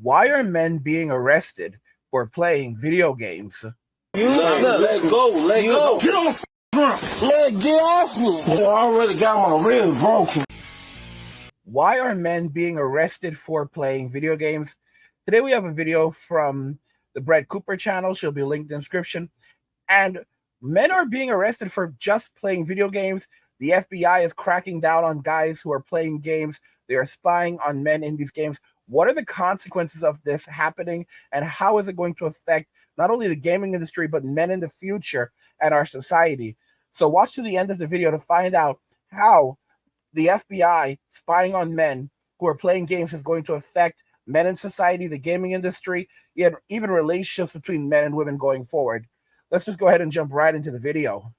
Why are men being arrested for playing video games? Let go. Get on the ground. Get off me. I already got my ribs broken. Why are men being arrested for playing video games? Today we have a video from the Brett Cooper channel. She'll be linked in the description. And men are being arrested for just playing video games. The FBI is cracking down on guys who are playing games. They are spying on men in these games. What are the consequences of this happening, and how is it going to affect not only the gaming industry, but men in the future and our society? So watch to the end of the video to find out how the FBI spying on men who are playing games is going to affect men in society, the gaming industry, and even relationships between men and women going forward. Let's just go ahead and jump right into the video.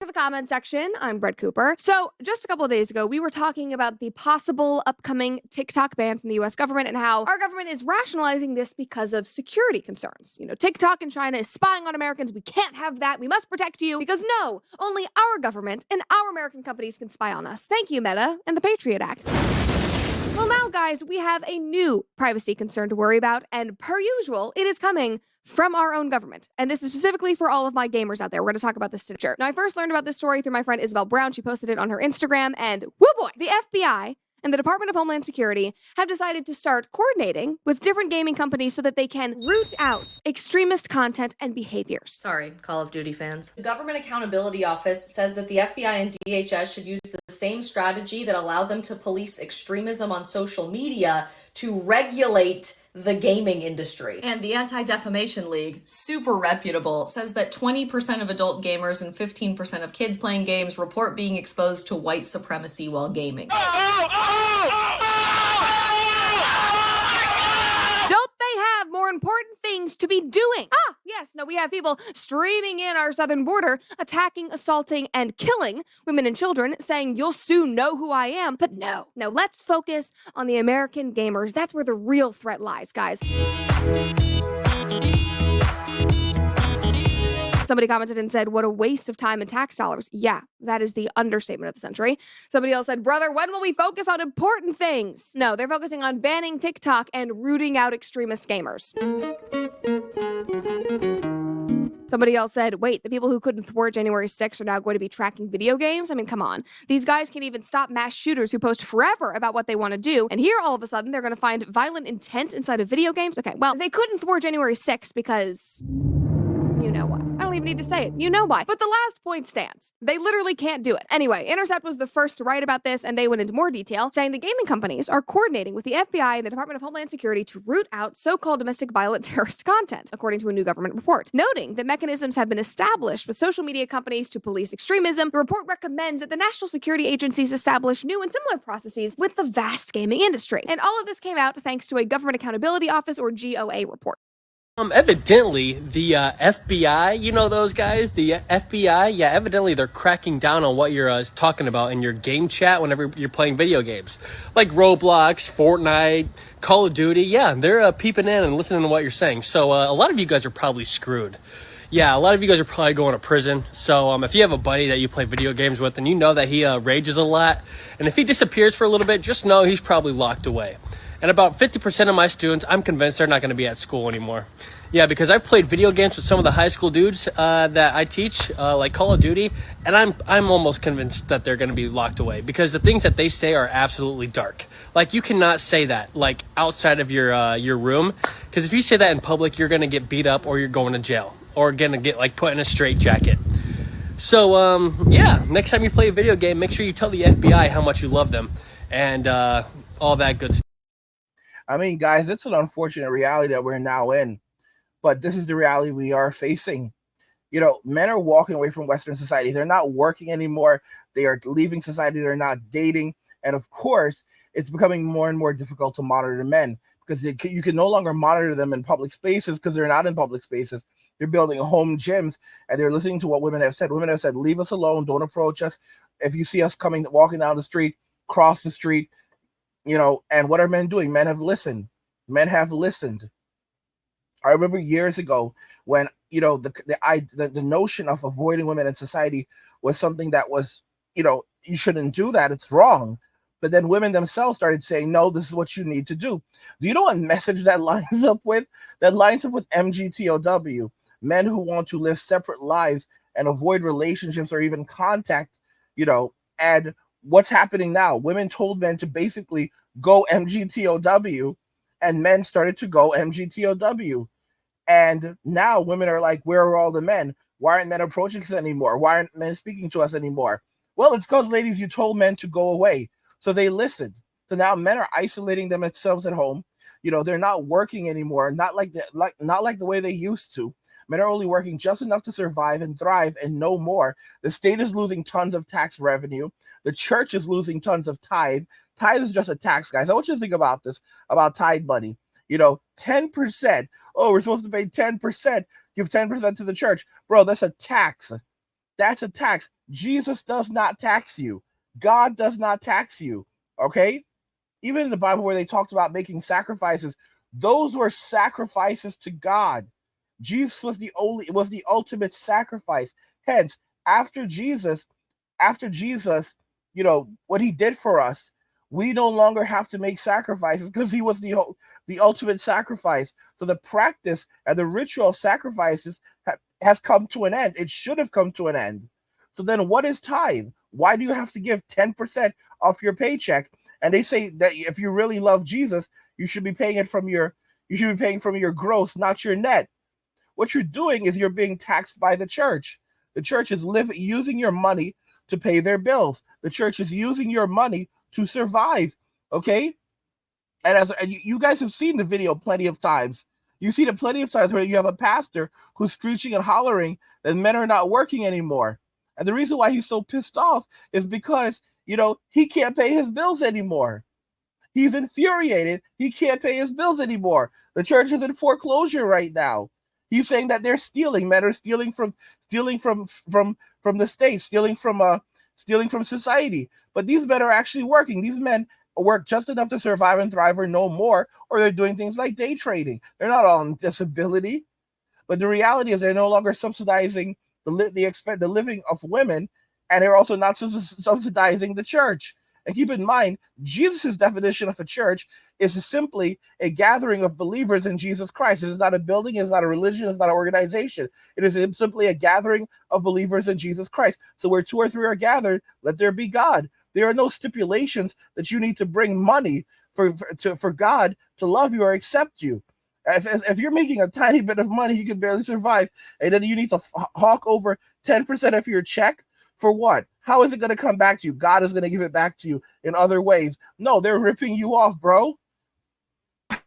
To the comment section, I'm Brett Cooper. So just a couple of days ago, we were talking about the possible upcoming TikTok ban from the US government and how our government is rationalizing this because of security concerns. You know, TikTok in China is spying on Americans. We can't have that. We must protect you because no, only our government and our American companies can spy on us. Thank you, Meta and the Patriot Act. Well, now, guys, we have a new privacy concern to worry about, and per usual, it is coming from our own government. And this is specifically for all of my gamers out there. We're going to talk about this today. Now, I first learned about this story through my friend Isabel Brown. She posted it on her Instagram, and whoo boy, the FBI and the Department of Homeland Security have decided to start coordinating with different gaming companies so that they can root out extremist content and behaviors. Sorry, Call of Duty fans. The Government Accountability Office says that the FBI and DHS should use the same strategy that allowed them to police extremism on social media to regulate the gaming industry. And the Anti-Defamation League, super reputable, says that 20% of adult gamers and 15% of kids playing games report being exposed to white supremacy while gaming. Don't they have more important things to be doing? Yes, no, we have people streaming in our southern border, attacking, assaulting, and killing women and children, saying you'll soon know who I am. But no, let's focus on the American gamers. That's where the real threat lies, guys. Somebody commented and said, what a waste of time and tax dollars. Yeah, that is the understatement of the century. Somebody else said, brother, when will we focus on important things? No, they're focusing on banning TikTok and rooting out extremist gamers. Somebody else said, wait, the people who couldn't thwart January 6th are now going to be tracking video games? I mean, come on. These guys can't even stop mass shooters who post forever about what they want to do. And here, all of a sudden, they're going to find violent intent inside of video games? Okay, well, they couldn't thwart January 6th because you know why. I don't even need to say it. You know why. But the last point stands. They literally can't do it. Anyway, Intercept was the first to write about this, and they went into more detail, saying the gaming companies are coordinating with the FBI and the Department of Homeland Security to root out so-called domestic violent terrorist content, according to a new government report. Noting that mechanisms have been established with social media companies to police extremism, the report recommends that the national security agencies establish new and similar processes with the vast gaming industry. And all of this came out thanks to a Government Accountability Office, or GOA, report. Evidently, the FBI, you know those guys? The FBI, yeah, evidently they're cracking down on what you're talking about in your game chat whenever you're playing video games. Like Roblox, Fortnite, Call of Duty, yeah, they're peeping in and listening to what you're saying. So a lot of you guys are probably screwed. Yeah, a lot of you guys are probably going to prison. So if you have a buddy that you play video games with and you know that he rages a lot, and if he disappears for a little bit, just know he's probably locked away. And about 50% of my students, I'm convinced they're not going to be at school anymore. Yeah, because I've played video games with some of the high school dudes that I teach, like Call of Duty, and I'm almost convinced that they're going to be locked away because the things that they say are absolutely dark. Like, you cannot say that, like, outside of your room, because if you say that in public, you're going to get beat up or you're going to jail or going to get, like, put in a straitjacket. So, yeah, next time you play a video game, make sure you tell the FBI how much you love them and all that good stuff. I mean, guys, it's an unfortunate reality that we're now in, but this is the reality we are facing. You know, men are walking away from Western society. They're not working anymore. They are leaving society. They're not dating. And of course, it's becoming more and more difficult to monitor men because you can no longer monitor them in public spaces because they're not in public spaces. They're building home gyms and they're listening to what women have said. Women have said, leave us alone. Don't approach us. If you see us walking down the street, cross the street. You know, and what are men doing? Men have listened. Men have listened. I remember years ago when, you know, the notion of avoiding women in society was something that was, you know, you shouldn't do that. It's wrong. But then women themselves started saying, no, this is what you need to do. Do you know what message that lines up with? That lines up with MGTOW, men who want to live separate lives and avoid relationships or even contact, and what's happening now? Women told men to basically go MGTOW, and men started to go MGTOW. And now women are like, where are all the men? Why aren't men approaching us anymore? Why aren't men speaking to us anymore? Well, it's because, ladies, you told men to go away. So they listened. So now men are isolating themselves at home. They're not working anymore, not like the way they used to. Men are only working just enough to survive and thrive and no more. The state is losing tons of tax revenue. The church is losing tons of tithe. Tithe is just a tax, guys. I want you to think about this, about tithe money. 10%. Oh, we're supposed to pay 10%. Give 10% to the church. Bro, that's a tax. That's a tax. Jesus does not tax you. God does not tax you. Okay? Even in the Bible where they talked about making sacrifices, those were sacrifices to God. Jesus was the ultimate sacrifice. Hence, after Jesus, what he did for us, we no longer have to make sacrifices because he was the ultimate sacrifice. So the practice and the ritual of sacrifices has come to an end. It should have come to an end. So then what is tithe? Why do you have to give 10% off your paycheck? And they say that if you really love Jesus, you should be paying from your gross, not your net. What you're doing is you're being taxed by the church. The church is using your money to pay their bills. The church is using your money to survive, okay? And you guys have seen the video plenty of times. You've seen it plenty of times where you have a pastor who's screeching and hollering that men are not working anymore. And the reason why he's so pissed off is because, he can't pay his bills anymore. He's infuriated. He can't pay his bills anymore. The church is in foreclosure right now. He's saying that they're stealing. Men are stealing from the state, stealing from society. But these men are actually working. These men work just enough to survive and thrive or no more, or they're doing things like day trading. They're not on disability. But the reality is they're no longer subsidizing the living of women, and they're also not subsidizing the church. And keep in mind, Jesus' definition of a church is simply a gathering of believers in Jesus Christ. It is not a building, it's not a religion, it's not an organization. It is simply a gathering of believers in Jesus Christ. So where 2 or 3 are gathered, let there be God. There are no stipulations that you need to bring money for God to love you or accept you. If you're making a tiny bit of money, you can barely survive, and then you need to hawk over 10% of your check, for what? How is it going to come back to you? God is going to give it back to you in other ways. No, they're ripping you off, bro.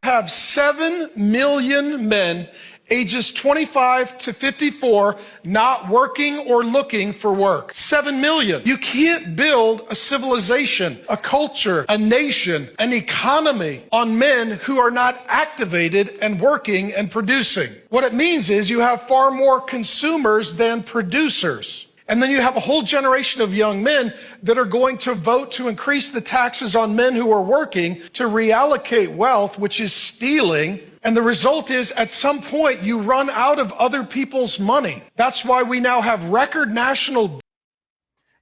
Have 7 million men ages 25 to 54 not working or looking for work. 7 million. You can't build a civilization, a culture, a nation, an economy on men who are not activated and working and producing. What it means is you have far more consumers than producers. And then you have a whole generation of young men that are going to vote to increase the taxes on men who are working to reallocate wealth, which is stealing. And the result is at some point you run out of other people's money. That's why we now have record national.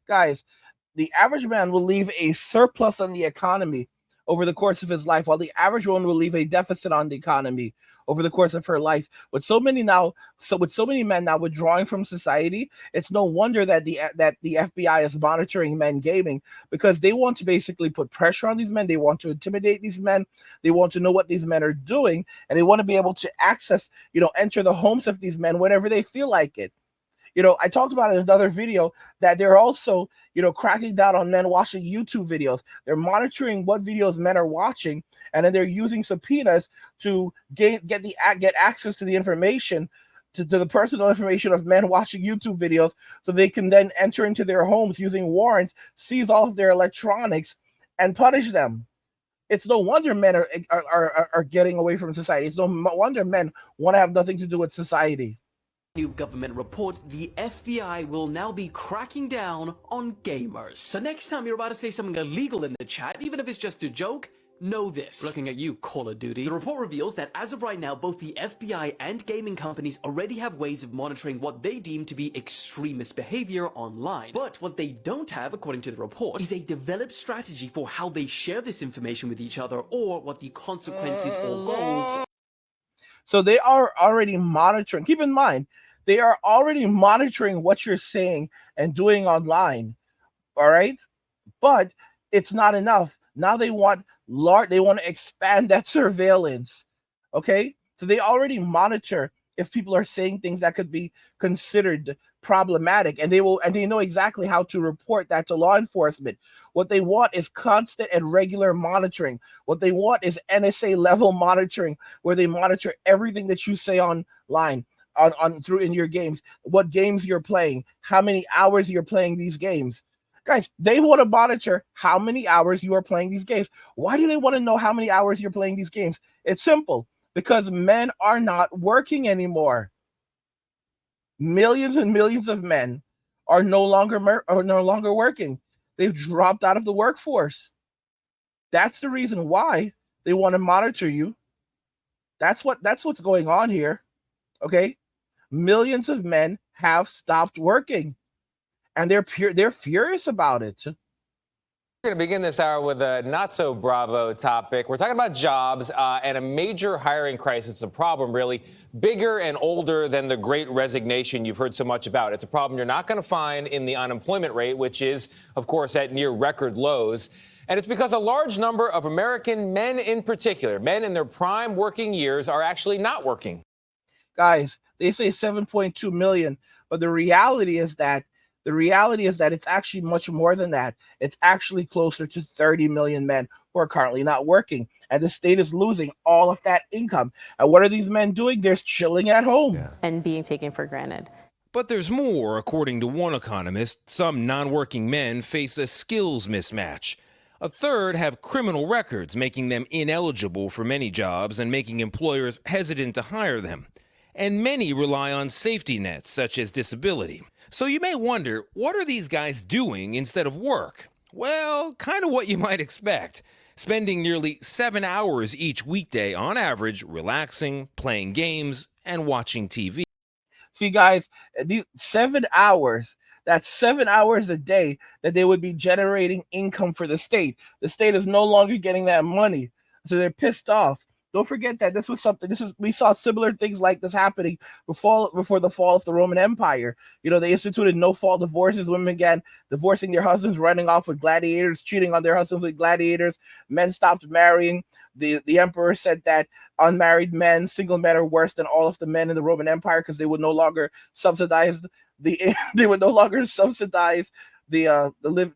Guys, the average man will leave a surplus on the economy over the course of his life, while the average woman will leave a deficit on the economy over the course of her life. With so many men now withdrawing from society, it's no wonder that the FBI is monitoring men gaming, because they want to basically put pressure on these men. They want to intimidate these men. They want to know what these men are doing, and they want to be able to access, enter the homes of these men whenever they feel like it. I talked about in another video that they're also, cracking down on men watching YouTube videos. They're monitoring what videos men are watching, and then they're using subpoenas to get access to the information, to the personal information of men watching YouTube videos, so they can then enter into their homes using warrants, seize all of their electronics, and punish them. It's no wonder men are getting away from society. It's no wonder men want to have nothing to do with society. New government report, the FBI will now be cracking down on gamers. So next time you're about to say something illegal in the chat, even if it's just a joke, Know this. Looking at you, Call of Duty. The report reveals that as of right now, both the FBI and gaming companies already have ways of monitoring what they deem to be extremist behavior online. But what they don't have, according to the report, is a developed strategy for how they share this information with each other or what the consequences or goals. So they are already monitoring. Keep in mind, they are already monitoring what you're saying and doing online. All right? But it's not enough. Now they want to expand that surveillance. Okay? So they already monitor if people are saying things that could be considered problematic, and they know exactly how to report that to law enforcement. What they want is constant and regular monitoring. What they want is NSA level monitoring, where they monitor everything that you say online, on through in your games, what games you're playing, how many hours you're playing these games. Guys, they want to monitor how many hours you are playing these games. Why do they want to know how many hours you're playing these games? It's simple. Because men are not working anymore. Millions and millions of men are no longer working. They've dropped out of the workforce. That's the reason why they want to monitor you. That's what's going on here. Okay? Millions of men have stopped working. And they're furious about it. We're going to begin this hour with a not-so-bravo topic. We're talking about jobs and a major hiring crisis. A problem, really, bigger and older than the Great Resignation you've heard so much about. It's a problem you're not going to find in the unemployment rate, which is, of course, at near record lows. And it's because a large number of American men in particular, men in their prime working years, are actually not working. Guys, they say 7.2 million, but the reality is that it's actually much more than that. It's actually closer to 30 million men who are currently not working. And the state is losing all of that income. And what are these men doing? They're chilling at home. And being taken for granted. But there's more, according to one economist. Some non-working men face a skills mismatch. A third have criminal records, making them ineligible for many jobs and making employers hesitant to hire them. And many rely on safety nets, such as disability. So you may wonder, what are these guys doing instead of work? Well, kind of what you might expect. Spending nearly 7 hours each weekday on average, relaxing, playing games, and watching TV. See, guys, these 7 hours, that's 7 hours a day that they would be generating income for the state. The state is no longer getting that money, so they're pissed off. Don't forget that we saw similar things like this happening before the fall of the Roman Empire. You know, they instituted no-fault divorces. Women began divorcing their husbands, running off with gladiators, cheating on their husbands with gladiators. Men stopped marrying. The emperor said that unmarried men, single men, are worse than all of the men in the Roman Empire because they would no longer subsidize the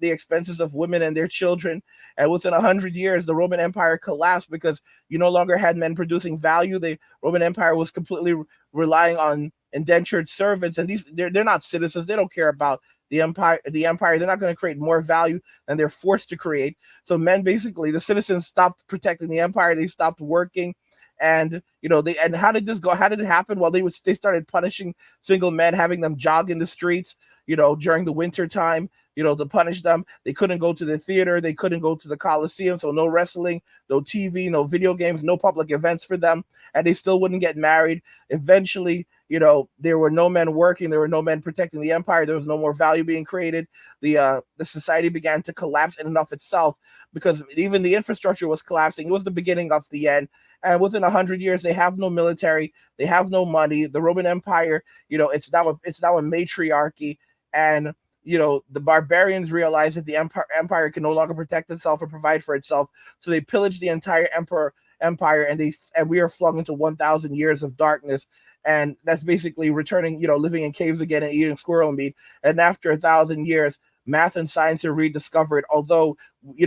expenses of women and their children. And within 100 years, the Roman Empire collapsed because you no longer had men producing value. The Roman Empire was completely relying on indentured servants, and they're not citizens. They don't care about the empire. They're not going to create more value than they're forced to create. So men, basically, the citizens stopped protecting the empire. They stopped working. And and how did this go? How did it happen? Well, they started punishing single men, having them jog in the streets, during the winter time, to punish them. They couldn't go to the theater, they couldn't go to the Coliseum, so no wrestling, no TV, no video games, no public events for them, and they still wouldn't get married. Eventually, there were no men working, there were no men protecting the empire, there was no more value being created. The society began to collapse in and of itself because even the infrastructure was collapsing. It was the beginning of the end. And within 100 years, they have no military, they have no money. The Roman Empire, it's now a matriarchy, and the barbarians realized that the empire can no longer protect itself or provide for itself, so they pillaged the entire empire, and we are flung into 1,000 years of darkness, and that's basically returning, living in caves again and eating squirrel meat. And after 1,000 years, math and science are rediscovered, although we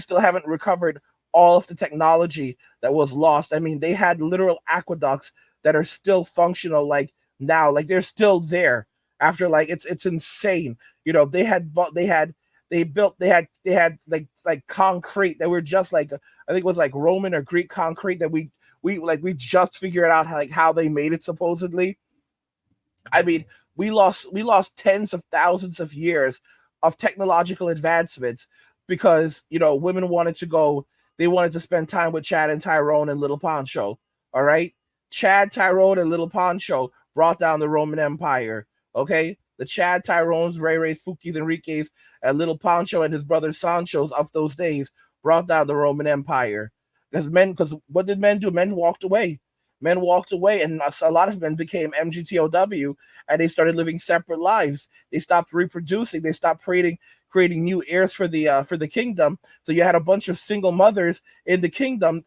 still haven't recovered all of the technology that was lost. I mean, they had literal aqueducts that are still functional, like now, like they're still there after, like, it's insane. They had concrete that were just like, I think it was like Roman or Greek concrete that we just figured out how they made it, supposedly. I mean, we lost tens of thousands of years of technological advancements because women wanted to go they wanted to spend time with Chad and Tyrone and Little Poncho. All right, Chad, Tyrone, and Little Poncho brought down the Roman Empire. Okay, the Chad, Tyrones, Ray Rays, Fukis, Enriques, and Little Poncho and his brother Sancho's of those days brought down the Roman Empire. Because what did men do? Men walked away. Men walked away, and a lot of men became MGTOW, and they started living separate lives. They stopped reproducing. They stopped creating new heirs for the kingdom. So you had a bunch of single mothers in the kingdom,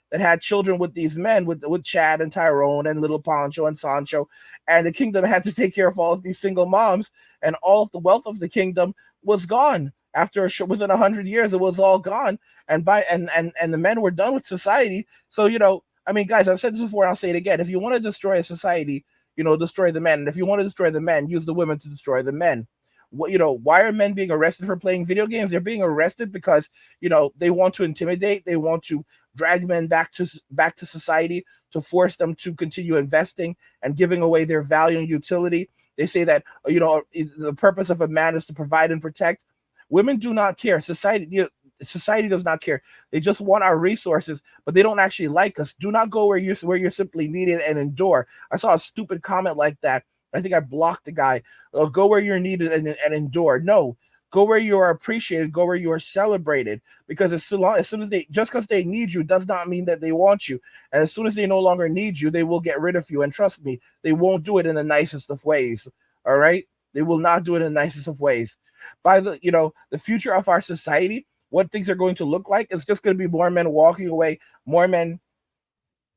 that had children with these men, with Chad and Tyrone and Little Poncho and Sancho, and the kingdom had to take care of all of these single moms, and all of the wealth of the kingdom was gone. Within 100 years, it was all gone, and the men were done with society. So I mean, guys, I've said this before and I'll say it again. If you want to destroy a society, destroy the men. And if you want to destroy the men, use the women to destroy the men. Why are men being arrested for playing video games? They're being arrested because, they want to intimidate. They want to drag men back to society, to force them to continue investing and giving away their value and utility. They say that, the purpose of a man is to provide and protect. Women do not care. Society does not care. They just want our resources, but they don't actually like us. Do not go where you're simply needed and endure. I saw a stupid comment like that. I think I blocked the guy. Go where you're needed and endure. No, go where you are appreciated. Go where you are celebrated. Because just because they need you does not mean that they want you. And as soon as they no longer need you, they will get rid of you. And trust me, they won't do it in the nicest of ways. All right, they will not do it in the nicest of ways. By the future of our society, what things are going to look like, it's just going to be more men walking away, more men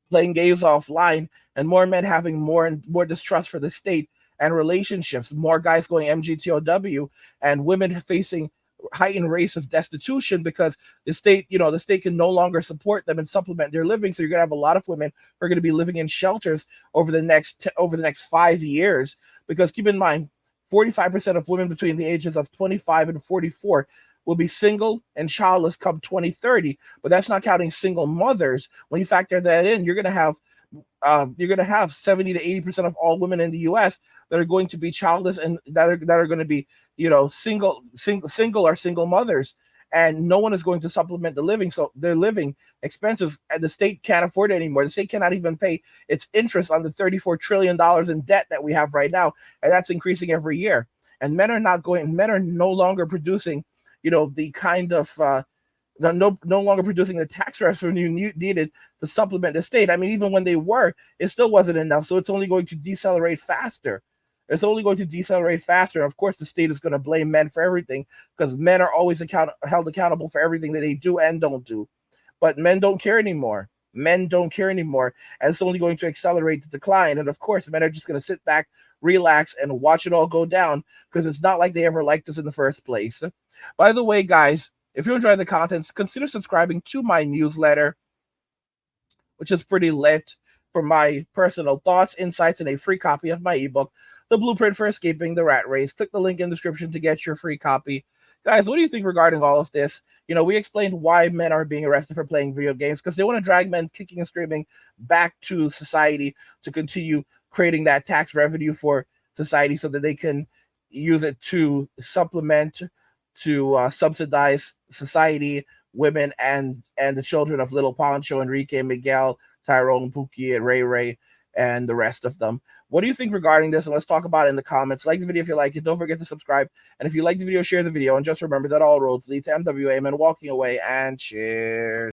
playing games offline, and more men having more and more distrust for the state and relationships, more guys going MGTOW, and women facing heightened rates of destitution because the state can no longer support them and supplement their living. So you're going to have a lot of women who are going to be living in shelters over the next 5 years, because keep in mind, 45% of women between the ages of 25 and 44 will be single and childless come 2030, but that's not counting single mothers. When you factor that in, you're going to have 70 to 80% of all women in the U.S. that are going to be childless and that are going to be single or single mothers, and no one is going to supplement the living. So their living expenses, and the state can't afford it anymore. The state cannot even pay its interest on the $34 trillion in debt that we have right now, and that's increasing every year. And men are no longer producing the kind of no longer producing the tax revenue needed to supplement the state. I mean, even when they were, it still wasn't enough. So it's only going to decelerate faster. It's only going to decelerate faster. Of course, the state is going to blame men for everything, because men are always held accountable for everything that they do and don't do. But men don't care anymore. Men don't care anymore, and it's only going to accelerate the decline. And of course, men are just going to sit back, relax, and watch it all go down, because it's not like they ever liked us in the first place. By the way, guys, if you enjoy the contents, consider subscribing to my newsletter, which is pretty lit, for my personal thoughts, insights, and a free copy of my ebook, The Blueprint for Escaping the Rat Race. Click the link in the description to get your free copy. Guys, what do you think regarding all of this? We explained why men are being arrested for playing video games, because they want to drag men kicking and screaming back to society to continue creating that tax revenue for society so that they can use it to supplement, to subsidize society, women, and the children of Little Poncho, Enrique, Miguel, Tyrone, Pookie, and Ray, and the rest of them. What do you think regarding this? And let's talk about it in the comments. Like the video if you like it. Don't forget to subscribe. And if you like the video, share the video. And just remember that all roads lead to MWA Men walking away. And cheers.